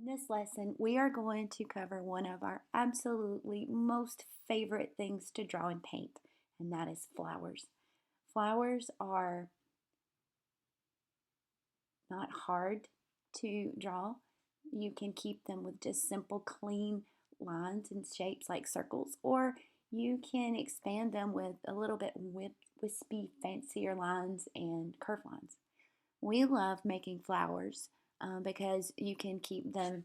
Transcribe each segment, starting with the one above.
In this lesson, we are going to cover one of our absolutely most favorite things to draw and paint, and that is flowers. Flowers are not hard to draw. You can keep them with just simple, clean lines and shapes like circles, or you can expand them with a little bit wispy, fancier lines and curved lines. We love making flowers because you can keep them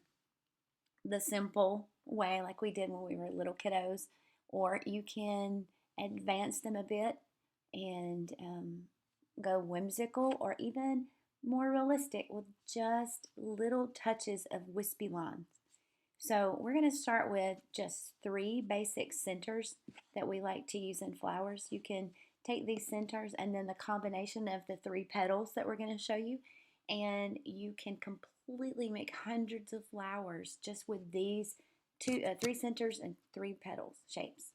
the simple way like we did when we were little kiddos, or you can advance them a bit and go whimsical or even more realistic with just little touches of wispy lines. So we're going to start with just three basic centers that we like to use in flowers. You can take these centers and then the combination of the three petals that we're going to show you, and you can completely make hundreds of flowers just with these three centers and three petals shapes.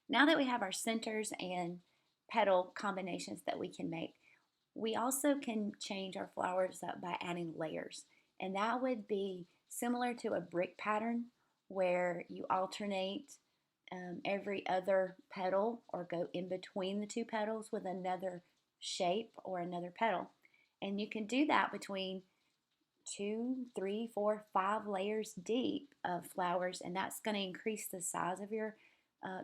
Now that we have our centers and petal combinations that we can make, we also can change our flowers up by adding layers. And that would be similar to a brick pattern where you alternate every other petal or go in between the two petals with another shape or another petal. And you can do that between 2, 3, 4, 5 layers deep of flowers, and that's going to increase the size of your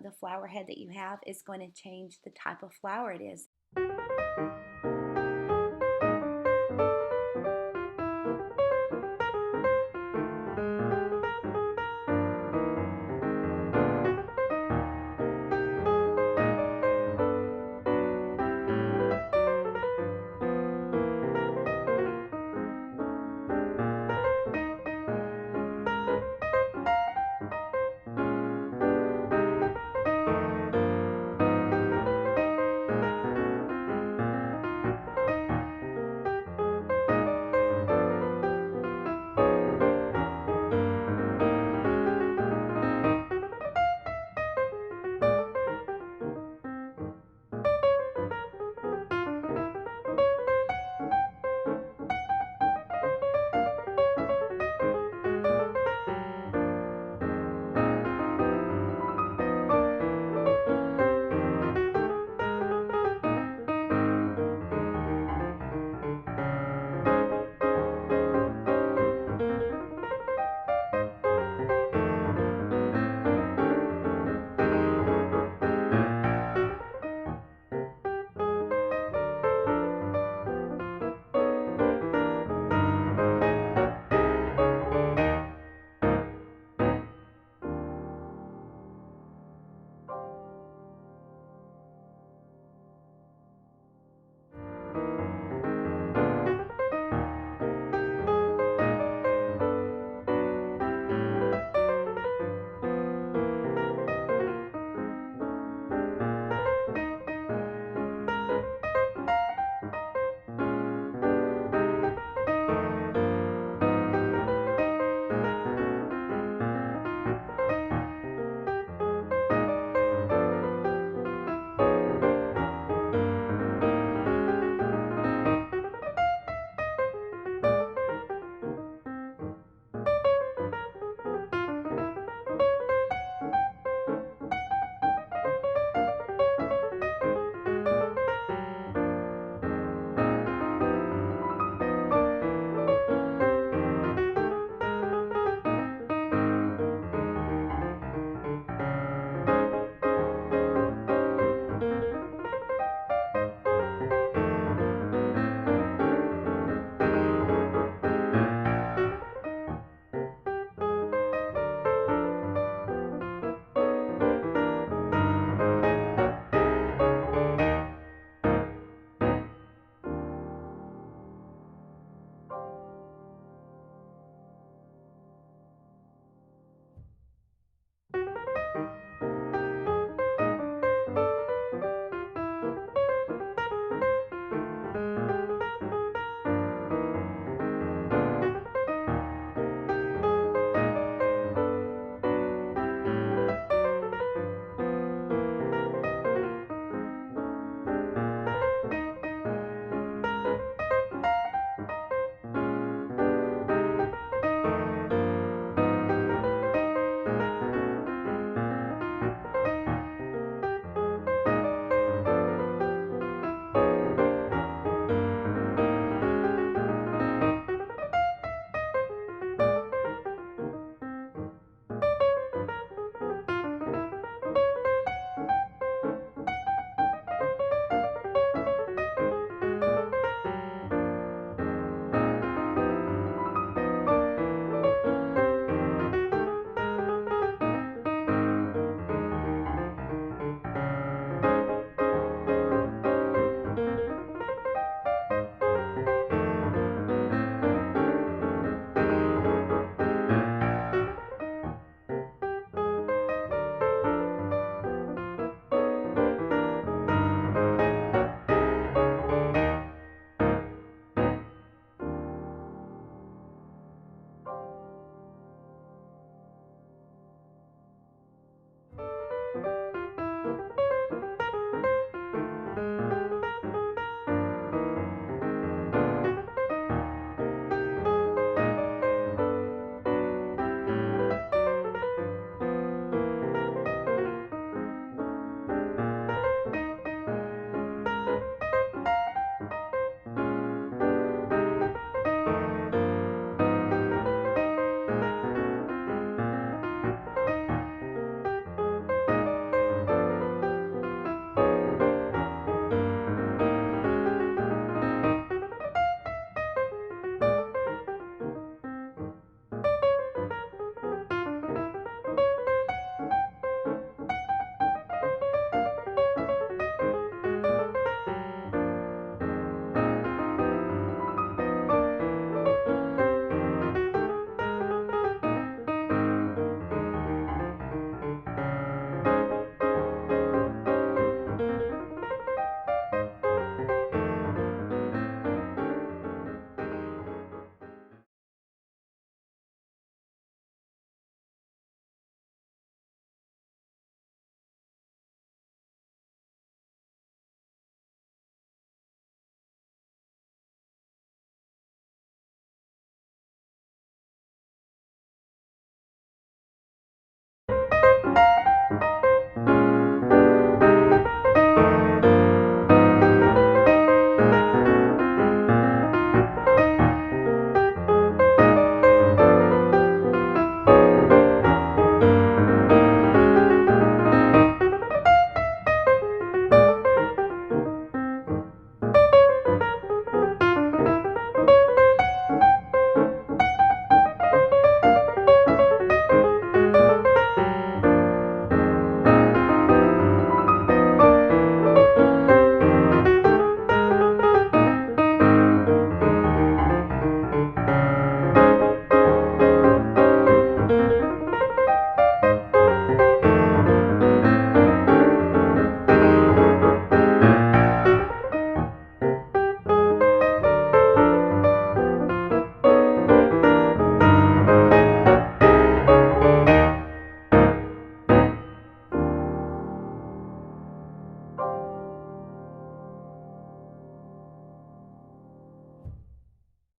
the flower head that you have. Is going to change the type of flower it is.